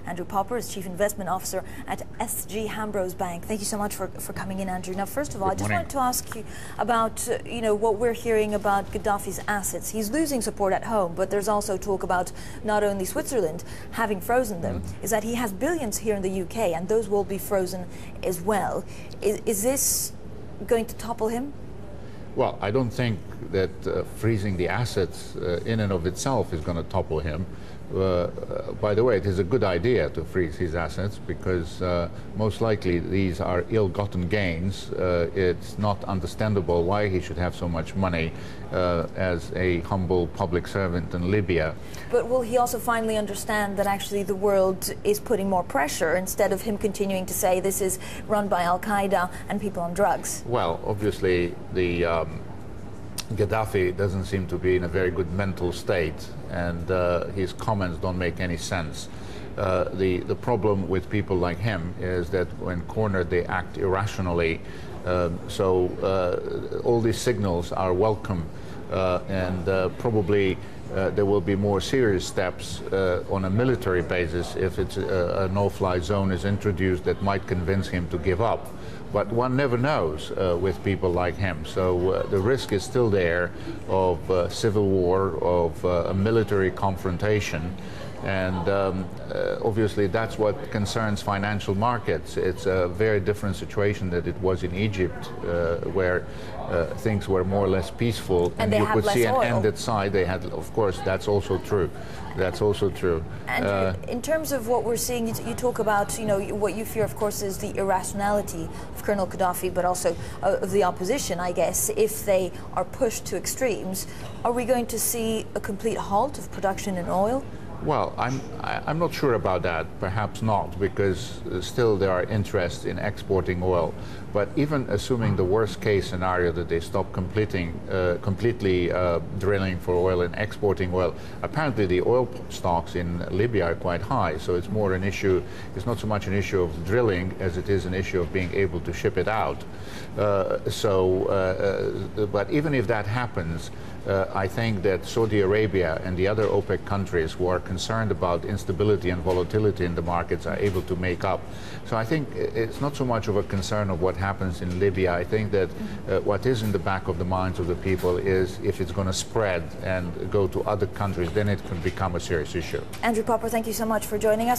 Andrew Popper is Chief Investment Officer at SG Hambros Bank. Thank you so much for coming in, Andrew. Now, first of all, I just wanted to ask you about what we're hearing about Gaddafi's assets. He's losing support at home, but there's also talk about not only Switzerland having frozen them, is that he has billions here in the UK, and those will be frozen as well. Is this going to topple him? Well, I don't think that freezing the assets in and of itself is going to topple him. By the way, it is a good idea to freeze his assets because most likely these are ill-gotten gains. It's not understandable why he should have so much money as a humble public servant in Libya. But will he also finally understand that actually the world is putting more pressure instead of him continuing to say this is run by Al-Qaeda and people on drugs? Well, obviously the Gaddafi doesn't seem to be in a very good mental state, and his comments don't make any sense. The problem with people like him is that when cornered they act irrationally, so all these signals are welcome, and probably there will be more serious steps on a military basis if it's a no-fly zone is introduced that might convince him to give up. But one never knows with people like him. So the risk is still there of civil war, of a military confrontation. And obviously that's what concerns financial markets. It's a very different situation than it was in Egypt, where things were more or less peaceful, and you could see an end at sight. They had, of course, that's also true. That's also true. And in terms of what we're seeing, you talk about, what you fear, of course, is the irrationality of Colonel Gaddafi, but also of the opposition, I guess, if they are pushed to extremes. Are we going to see a complete halt of production in oil? Well, I'm not sure about that. Perhaps not, because still there are interests in exporting oil. But even assuming the worst case scenario that they stop completely drilling for oil and exporting oil, apparently the oil stocks in Libya are quite high. So it's more an issue. It's not so much an issue of drilling as it is an issue of being able to ship it out. But even if that happens, I think that Saudi Arabia and the other OPEC countries who are concerned about instability and volatility in the markets are able to make up. So I think it's not so much of a concern of what happens in Libya. I think that what is in the back of the minds of the people is if it's going to spread and go to other countries, then it can become a serious issue. Andrew Popper, thank you so much for joining us.